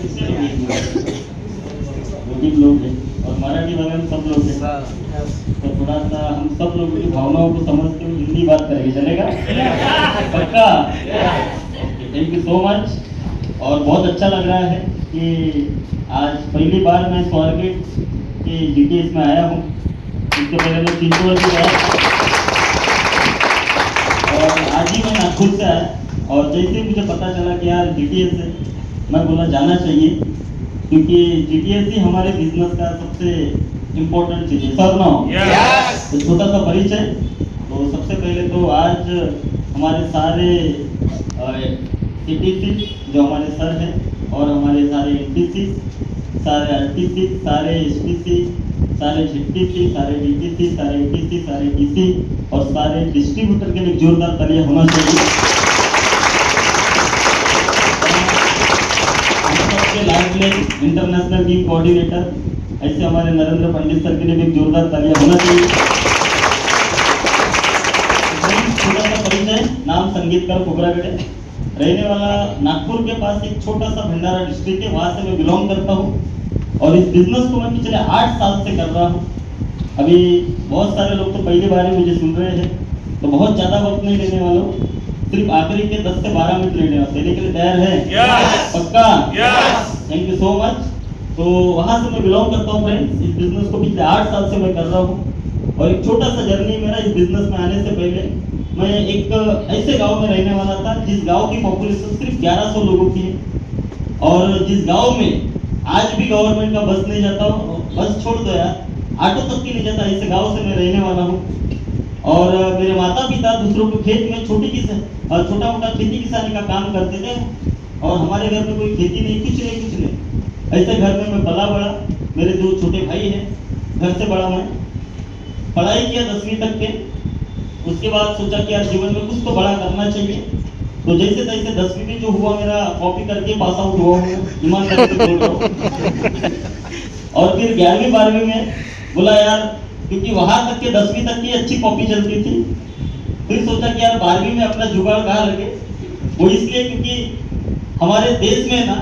मुस्लिम लोग हैं और मराठी वाले हम सब लोग हैं, तो थोड़ा सा हम सब लोगों की भावनाओं को समझते हुए हिंदी बात करेंगे, चलेगा? पक्का? Thank you so much. और बहुत अच्छा लग रहा है कि आज पहली बार मैं स्वारगेट के जीटीएस में आया हूँ। इससे पहले मैं चिंचोड़ से गया और आज ही मैं नागपुर से आया, और जैसे ही मुझे पता चला कि यार जीटीएस है, मैं बोला जाना चाहिए, क्योंकि जीटीएस ही हमारे बिजनेस का सबसे इम्पोर्टेंट चीज़ है। सर ना तो छोटा सा परिचय। तो सबसे पहले तो आज हमारे सारे सीटीसी जो हमारे सर हैं, और हमारे सारे एनटीसी, सारे आरटीसी, सारे एसटीसी, सारे जेटीसी, सारे डीटीसी, सारे एटीसी, सारे डीसी और सारे डिस्ट्रीब्यूटर के लिए जोरदार तालियां होना चाहिए। लाडले इंटरनेशनल टीम कोऑर्डिनेटर ऐसे हमारे नरेंद्र पंडित सर के लिए भी जोरदार तालियां होना चाहिए। छोटा सा परिचय, नाम संगीतकार फुगरागड़े, रहने वाला नागपुर के पास एक छोटा सा भंडारा डिस्ट्रिक्ट है, वहां से मैं बिलोंग करता हूँ और इस बिजनेस को मैं पिछले 8 साल से कर रहा हूँ। अभी बहुत सारे लोग तो पहली बार ही मुझे सुन रहे हैं, तो बहुत ज़्यादा वक्त नहीं लेने वाला हूँ, सिर्फ आखिरी के 10 से 12 मिनट लेने वाले, लेने के लिए तैयार है? पक्का? Thank you so much. तो वहाँ से मैं बिलोंग करता हूँ फ्रेंड्स। इस बिजनेस को पिछले 8 साल से मैं कर रहा हूँ और एक छोटा सा जर्नी मेरा इस बिजनेस में आने से पहले, मैं एक ऐसे गांव में रहने वाला था जिस गांव की पॉपुलेशन सिर्फ 1100 लोगों की है, और जिस गांव में आज भी गवर्नमेंट का बस नहीं जाता, बस छोड़ दो यार, ऑटो तक की नहीं जाता, ऐसे गांव से मैं रहने वाला हूँ। और मेरे माता पिता दूसरों के खेत में छोटा मोटा खेती किसानी का काम करते थे, और हमारे घर में कोई खेती नहीं, कुछ नहीं। ऐसे घर में मैं पला बड़ा, मेरे 2 छोटे भाई हैं, घर से बड़ा मैं। पढ़ाई किया 10वीं तक के, उसके बाद सोचा कि यार जीवन में कुछ तो बड़ा करना चाहिए, तो जैसे तैसे 10वीं में जो हुआ मेरा कॉपी करके पास आउट हुआ हूँ, ईमानदारी से बोल रहा हूँ। और फिर 11वीं 12वीं में बोला यार, क्योंकि वहां तक के 10वीं तक की अच्छी कॉपी चलती थी, फिर सोचा कि यार 12वीं में अपना जुगाड़ कहाँ लगे। वो इसलिए क्योंकि हमारे देश में ना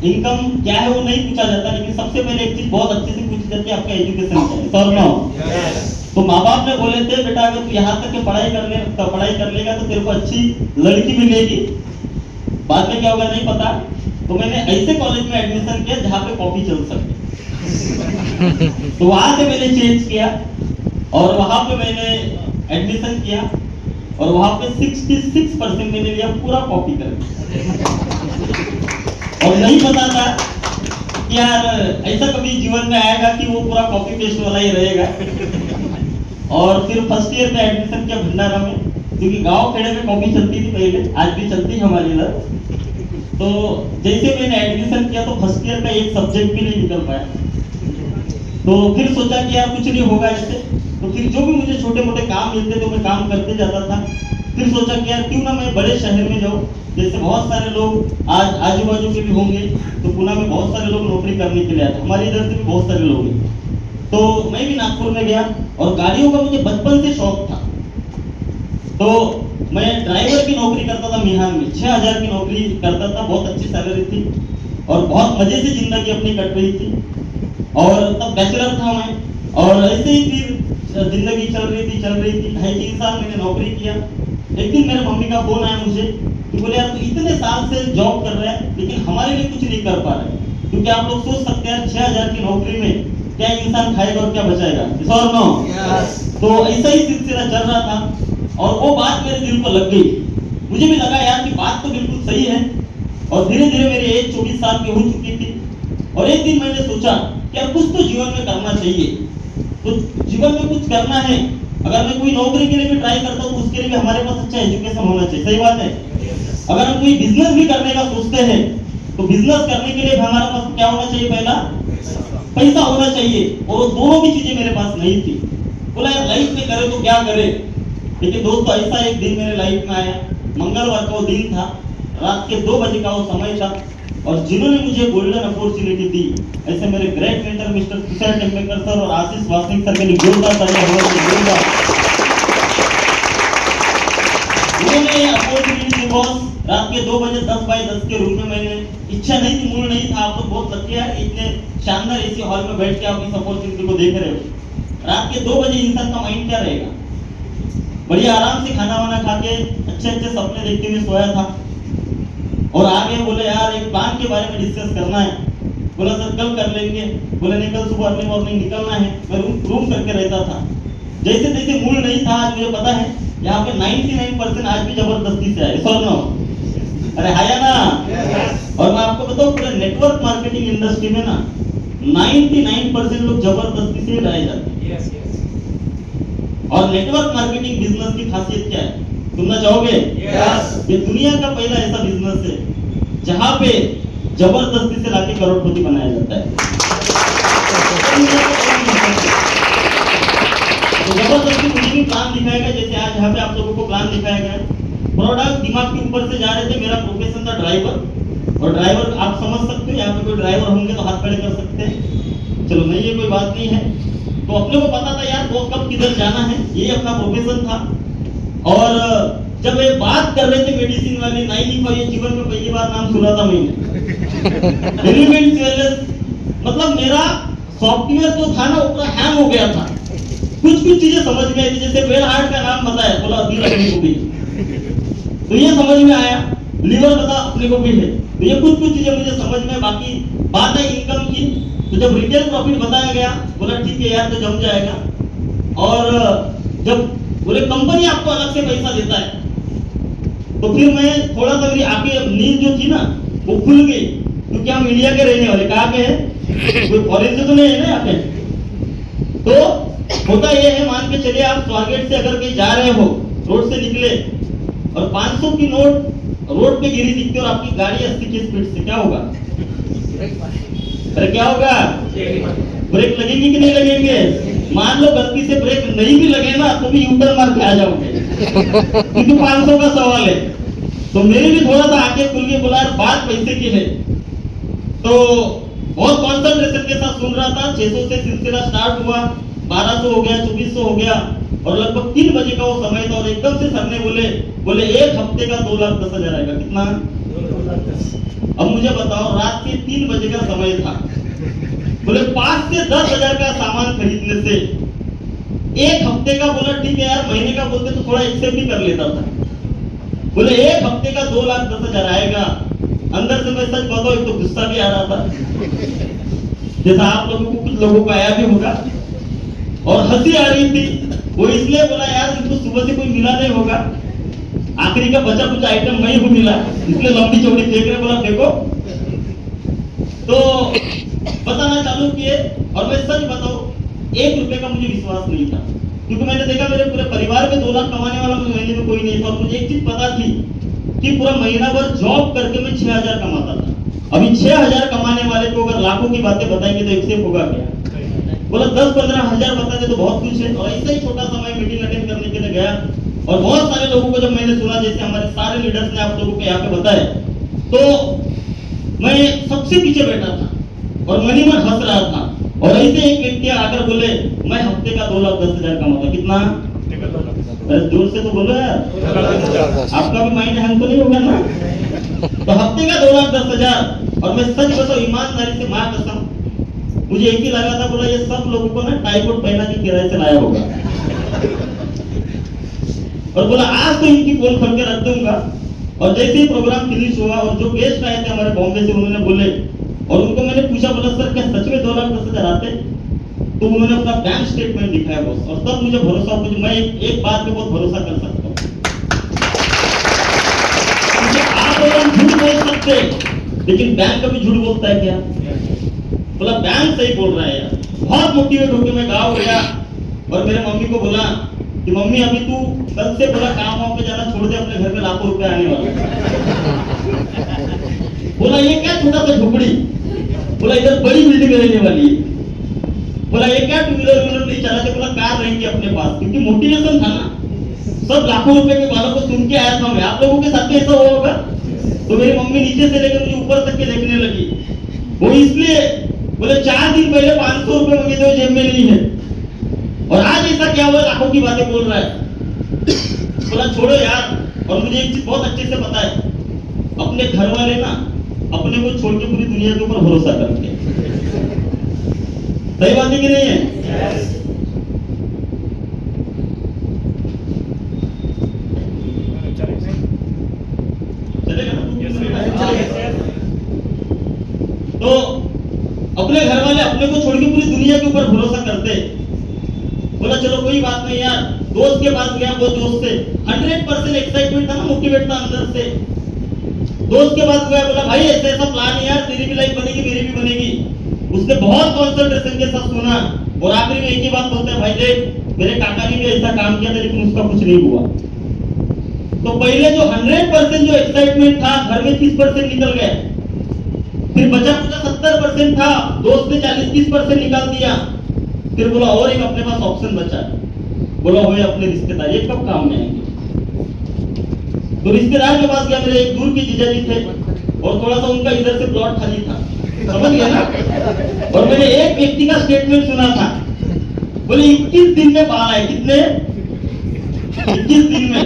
इनकम क्या है वो नहीं पूछा जाता, लेकिन सबसे पहले एक चीज बहुत अच्छे से पूछी जाती है, आपका एजुकेशन क्या है। सर ना तो माँ बाप ने बोले थे बेटा अगर तू यहाँ तक के पढ़ाई कर लेगा तो तेरे को अच्छी लड़की मिलेगी, बाद में क्या होगा नहीं पता। तो मैंने ऐसे कॉलेज में एडमिशन किया जहाँ पे कॉपी चल सके। तो वहां से मैंने चेंज किया और वहां पे मैंने एडमिशन किया, और वहां पे 66% मैंने लिया पूरा कॉपी करके। और नहीं पता था कि यार ऐसा कभी जीवन में आएगा कि वो पूरा कॉपी पेस्ट वाला ही रहेगा। और फिर फर्स्ट ईयर में एडमिशन किया भंडारा में, क्योंकि गांव खेड़े में कॉपी चलती थी पहले, आज भी चलती है हमारे इधर। तो जैसे मैंने एडमिशन किया तो फर्स्ट ईयर का एक सब्जेक्ट भी नहीं निकल पाया, तो फिर सोचा कि यार कुछ नहीं होगा इससे। तो फिर जो भी मुझे छोटे मोटे काम मिलते तो मैं काम करते जाता था। फिर सोचा कि यार क्यों ना मैं बड़े शहर में जाऊँ, जैसे बहुत सारे लोग आज आजू बाजू के भी होंगे, तो पुणे में बहुत सारे लोग नौकरी करने के लिए आते, हमारे इधर से भी बहुत सारे लोग हैं। तो मैं भी नागपुर में गया, और गाड़ियों का मुझे बचपन से शौक था, तो मैं ड्राइवर की नौकरी करता था मिहान में, 6000 की नौकरी करता था, बहुत अच्छी सैलरी थी और बहुत मजे से जिंदगी अपनी कट रही थी। और तब बैचलर था मैं, और ऐसे ही फिर जिंदगी चल रही थी 2.5-3 साल मैंने नौकरी किया। एक दिन मेरे मम्मी का फोन आया मुझे कि बोले यार तू इतने साल से जॉब कर रहा है लेकिन हमारे लिए कुछ नहीं कर पा रहा है, क्योंकि आप लोग सोच सकते हैं 6000 की नौकरी में क्या इंसान खाएगा और क्या बचाएगा। और नो तो ऐसा ही सिलसिला चल रहा था, और वो बात मेरे दिल को लग गई। मुझे भी लगा यार कि बात तो बिल्कुल सही है, और धीरे धीरे मेरी एज 24 साल की हो चुकी थी। और एक दिन मैंने सोचा कि यार कुछ तो जीवन में करना चाहिए, तो जीवन में कुछ करना है। अगर मैं कोई नौकरी के लिए भी ट्राई करता हूँ तो उसके लिए भी हमारे पास अच्छा एजुकेशन होना चाहिए, सही बात है। अगर हम कोई बिजनेस भी करने का सोचते हैं तो बिजनेस करने के लिए हमारे पास क्या होना चाहिए, पहला पैसा होना चाहिए, और दोनों भी चीजें मेरे पास नहीं थी। बोला यार लाइफ में करे तो क्या करे। लेकिन दोस्तों ऐसा एक दिन मेरे लाइफ में आया, मंगलवार का वो दिन था, रात के 2 बजे का वो समय था, और जिन्होंने मुझे गोल्डन अपॉर्चुनिटी दी, ऐसे मेरे great mentor mister Tushar Tembekar sir और आशीष वासनिक सर के लिए जोरदार तालियां होना। उन्होंने अपॉर्चुनिटी दी बॉस। रात के 2 बजे 10 बाय 10 के रूम में मैंने इस इच्छा नहीं थी, मूड नहीं था। आप लोग बहुत लकी है, इतने शानदार एसी हॉल में बैठ के आप इस अपॉर्चुनिटी को देख रहे हो। रात के 2 बजे इंसान का माइंड क्या रहेगा? बढ़िया आराम से खाना वाना खा के अच्छे अच्छे सपने देखते हुए सोया था, और आगे बोले यार एक प्लान के बारे में डिस्कस करना है। बोला सर कल कर लेंगे। बोले नहीं, कल सुबह अर्ली मॉर्निंग निकलना है। मैं रूम करके रहता था। जैसे जैसे मूड नहीं था, आज मुझे पता है यहाँ पे 99% आज भी जबरदस्ती से आए। नो अरे हाया ना। और मैं आपको बताऊं पूरे नेटवर्क मार्केटिंग इंडस्ट्री में ना 99% लोग जबरदस्ती से लाए जाते हैं। और नेटवर्क मार्केटिंग बिजनेस की खासियत क्या है सुनना चाहोगे? ये दुनिया का पहला ऐसा बिजनेस है जहां पे जबरदस्ती से लाके करोड़पति बनाया जाता है। तो जबरदस्ती मुझे भी प्लान दिखाया गया, जैसे आज यहाँ पे आप लोगों को प्लान दिखाया गया। प्रोडक्ट दिमाग के ऊपर से जा रहे थे। मेरा प्रोफेशन था ड्राइवर, और ड्राइवर आप समझ सकते हो, यहाँ पे कोई ड्राइवर होंगे तो हाथ खड़े कर सकते हैं। चलो नहीं, ये कोई बात नहीं है। तो अपने को पता था यार वो कब किधर जाना है, ये अपना प्रोफेशन था। और जब ये बात कर रहे थे मेडिसिन वाले, नहीं ये जीवन में पहली बार नाम सुना था मैंने। एलिमेंट वेलनेस, मतलब मेरा सॉफ्टवेयर जो था ना वो हैंग हो गया था। कुछ चीजें समझ में आई थी, जैसे बेल हार्ट का नाम बताया, बोला दिल अपने को भी, तो ये समझ में आया। लीवर बता अपने को भी है, तो ये कुछ चीजें मुझे समझ में। बाकी बात है इनकम की, तो जब रिटेल प्रॉफिट बताया गया, बोला ठीक है यार तो जम जाएगा। और जब बोले कंपनी आपको अलग से पैसा देता है, तो फिर मैं थोड़ा सा मेरी आगे नींद जो थी ना वो खुल गई, क्योंकि हम इंडिया के रहने वाले, कहाँ के हैं, कोई फॉरेन से तो नहीं है ना यहाँ पे। तो होता ये है, मान के चलिए आप स्वारगेट से अगर कहीं जा रहे हो, रोड से निकले और 500 की नोट रोड पे गिरी दिखती और आपकी गाड़ी 80 की स्पीड से, क्या होगा? अरे क्या होगा? ब्रेक लगेंगे कि नहीं लगेंगे? मान लो गलती से ब्रेक नहीं भी लगे ना तो भी यूटर्न मार के आ जाओगे, क्योंकि 500 का सवाल है। तो मेरे भी थोड़ा सा आगे खुल के बोला यार बात पैसे की है, तो बहुत कॉन्सेंट्रेशन के साथ सुन रहा था। 600 से सिलसिला स्टार्ट हुआ, 1200 हो गया, 2400 हो गया, और लगभग 3 बजे का वो समय था। और एकदम से सर ने बोले 1 हफ्ते का 2,10,000 आएगा। कितना? अब मुझे बताओ, रात के 3 बजे का समय था। बोले 5 से 10,000 का सामान खरीदने से 1 हफ्ते का, बोला ठीक है यार महीने का बोलते तो थोड़ा एक्सेप्ट भी कर लेता था। बोले 1 हफ्ते का 2,10,000 आएगा। अंदर से मैं सच बताऊं, एक तो गुस्सा भी आ रहा था, जैसा आप लोगों को कुछ लोगों को आया भी होगा, और हंसी आ रही थी। वो इसलिए बोला यार इनको सुबह से कोई मिला नहीं होगा, आखिरी का बचा कुछ आइटम नहीं को मिला, इसलिए लंबी चौड़ी फेंक रहे। बोला देखो, तो बताना चालू किए। और मैं सच बताऊं, 1 रुपए का मुझे विश्वास नहीं था, क्योंकि मैंने देखा मेरे पूरे परिवार में 2 लाख कमाने वाला महीने में कोई नहीं था। और मुझे एक चीज पता थी कि पूरा महीना भर जॉब करके मैं 6,000 कमाता था। अभी 6,000 कमाने वाले को अगर लाखों की बातें बताएंगे तो एक्सेप्ट होगा क्या? बोला 10-15 हजार बता दे तो बहुत कुछ है। और ऐसा ही छोटा सा मैं मीटिंग अटेंड करने के लिए गया, और बहुत सारे लोगों को जब मैंने सुना, जैसे हमारे सारे लीडर्स ने आप लोगों को यहाँ पे बताया, तो मैं सबसे पीछे बैठा था और मनी मन हंस रहा था। और ऐसे एक व्यक्ति आकर बोले मैं हफ्ते का 2,10,000 कमाता। कितना? अरे जोर से तो बोलो यार, आपका भी माइंड हैंग तो नहीं होगा ना। तो हफ्ते का 2,10,000। और मैं सच बताऊं, ईमानदारी से मां कसम, मुझे एक ही लगा था, बोला ये सब लोगों को ना टाई कोट पहना के किराए से लाया होगा। और बोला आज तो इनकी पोल खोल के रख दूंगा। और जैसे ही प्रोग्राम फिनिश हुआ और जो गेस्ट आए थे हमारे बॉम्बे से, उन्होंने बोले, और उनको मैंने पूछा, बोला सर क्या सच में 2,10,000 आते? तो उन्होंने अपना बैंक स्टेटमेंट दिखाया बॉस, और तब मुझे भरोसा हुआ कि मैं एक बात पे बहुत भरोसा कर सकता हूँ, आप और हम झूठ बोल सकते, लेकिन बैंक कभी झूठ बोलता है क्या? बोला बैंक सही बोल रहा है यार। बहुत मोटिवेट होकर मैं गाँव गया और मेरे मम्मी को बोला कि मम्मी अभी तू कल से बोला काम वाम पे जाना छोड़ दे, अपने घर में लाखों रुपए आने वाला। बोला ये क्या छोटा सा झोपड़ी? बोला इधर बड़ी बिल्डिंग रहने वाली है। बोला ये क्या 2 व्हीलर नहीं चलाते? बोला कार रहेंगी अपने पास, क्योंकि मोटिवेशन था ना, सब लाखों रुपए के बालों को सुन के आया था मैं। आप लोगों के साथ भी ऐसा हुआ होगा। तो मेरी मम्मी नीचे से लेकर मुझे ऊपर तक के देखने लगी। वो इसलिए बोले 4 दिन पहले 500 रुपए मांगे थे, जेब में नहीं है, और आज ऐसा क्या हुआ लाखों की बातें बोल रहा है। बोला छोड़ो यार। और मुझे एक चीज बहुत अच्छे से पता है, अपने घर वाले ना अपने को छोड़ के पूरी दुनिया के ऊपर भरोसा करते हैं। सही बात है कि नहीं है? चलेगा ना? तो अपने घर वाले अपने को छोड़ के पूरी दुनिया के ऊपर भरोसा करते। बोला चलो कोई बात नहीं यार, दोस्त के पास गया, वो दोस्त से 100% एक्साइटमेंट था ना, मोटिवेट था अंदर से। दोस्त के पास गया, बोला भाई ऐसा ऐसा प्लान है यार, तेरी भी लाइफ बनेगी मेरी भी बनेगी। उसने बहुत कॉन्सेंट्रेशन के साथ सुना और आखिरी में एक ही बात बोलता है, भाई देख मेरे काका ने भी ऐसा काम किया था लेकिन उसका कुछ नहीं हुआ। तो पहले जो 100% जो एक्साइटमेंट था घर में 30% निकल गया, फिर बचा कुछ 70% था, दोस्त ने 40-30% निकाल दिया। फिर बोला और एक अपने पास ऑप्शन बचा, बोला वो अपने रिश्तेदार, ये कब काम में आएंगे। तो रिश्तेदार के पास गया, मेरे एक दूर के जीजा जी थे और थोड़ा सा उनका इधर से प्लॉट खाली था, समझ गया ना। और मैंने एक व्यक्ति का स्टेटमेंट सुना था, बोले 21 दिन में बाहर आए, कितने 21 दिन में।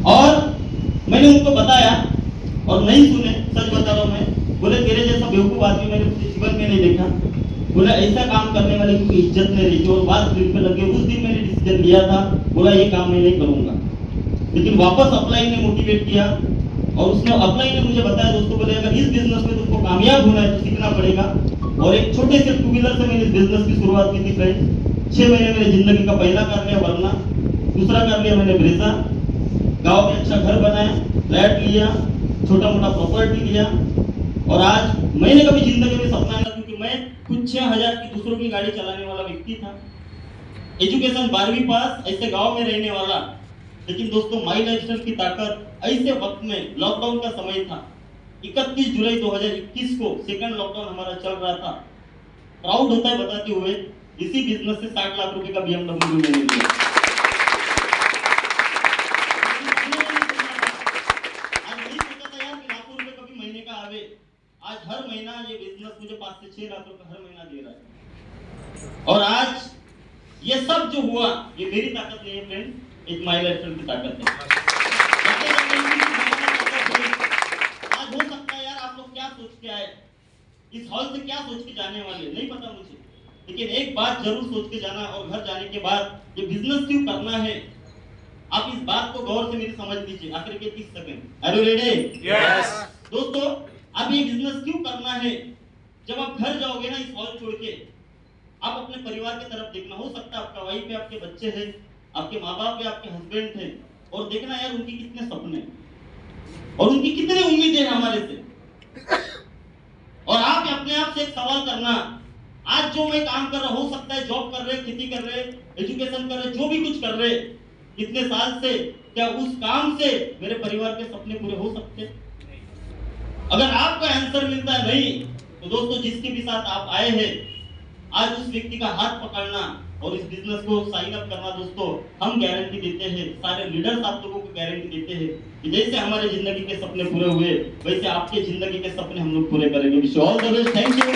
और मैंने उनको बताया और नहीं सुने, सच बता रहा हूं मैं, बोले तेरे जैसा बेवकूफ आदमी मैंने जीवन में नहीं देखा। बोला ऐसा काम करने वाले की इज्जत नहीं रही। और बात दिल पे लगे, उस दिन मैंने डिसीजन लिया था, बोला ये काम मैं नहीं करूंगा। लेकिन वापस अपलाइन ने मोटिवेट किया और उसने अपलाइन ने मुझे बताया, दोस्तों बोले अगर इस बिजनेस में तुमको कामयाब होना है तो सीखना पड़ेगा। और एक छोटे से 2 व्हीलर से मैंने इस बिजनेस की शुरुआत की थी फ्रेंड। 6 महीने मेरी जिंदगी का पहला कर लिया वरना, दूसरा कर लिया मैंने ब्रेजा, गांव में अच्छा घर बनाया, फ्लैट लिया, छोटा मोटा प्रॉपर्टी लिया। और आज मैंने कभी जिंदगी में सपना नहीं, क्योंकि मैं खुद 6000 की दूसरों की गाड़ी चलाने वाला व्यक्ति था। एजुकेशन 12वीं पास, ऐसे गांव में रहने वाला। लेकिन दोस्तों माई लाइफस्टाइल की ताकत, ऐसे वक्त में लॉकडाउन का समय था, 31 जुलाई 2021 को सेकंड लॉकडाउन हमारा चल रहा था। प्राउड होता है बताते हुए, इसी बिजनेस से 60 लाख रुपए का BMW मैंने लिया। आज नहीं सोचा था यार कि लाखों रुपए कभी महीने का आवे। आज हर महीना ये बिजनेस मुझे 5 से 6 लाख रुपए हर महीना दे रहा है। और आज ये सब जो हुआ, ये मेरी ताकत नहीं है फ्रेंड, एक माई लाइफस्टाइल की ताकत है। आज हो सकता है यार आप लोग क्या सोच के आए, इस हॉल से क्या सोच के जाने वाले नहीं पता मुझे, लेकिन एक बात जरूर सोच के जाना, और घर जाने के बाद ये बिजनेस क्यों करना है, आप इस बात को गौर से मेरी समझ लीजिए। आखिर के 30 second, are you ready? Yes. दोस्तों अब ये बिजनेस क्यों करना है, जब आप घर जाओगे ना इस हॉल छोड़ के, आप अपने परिवार की तरफ देखना। हो सकता है आपका वाइफ है, आपके बच्चे हैं, आपके माँ बाप है, आपके हस्बैंड हैं, और देखना यार उनकी कितने सपने और उनकी कितनी उम्मीदें हैं हमारे से। और आप अपने आप से एक सवाल करना, आज जो मैं काम कर रहा, हो सकता है जॉब कर रहे, खेती कर रहे, एजुकेशन कर रहे, जो भी कुछ कर रहे इतने साल से, क्या उस काम से मेरे परिवार के सपने पूरे हो सकते? अगर आपका आंसर मिलता है नहीं, तो दोस्तों जिसके भी साथ आप आए हैं, आज उस व्यक्ति का हाथ पकड़ना और इस बिजनेस को साइन अप करना। दोस्तों हम गारंटी देते हैं, सारे लीडर्स आप लोगों को गारंटी देते हैं कि जैसे हमारे जिंदगी के सपने पूरे हुए, वैसे आपके जिंदगी के सपने हम लोग पूरे करेंगे। Wish you all the best, thank you.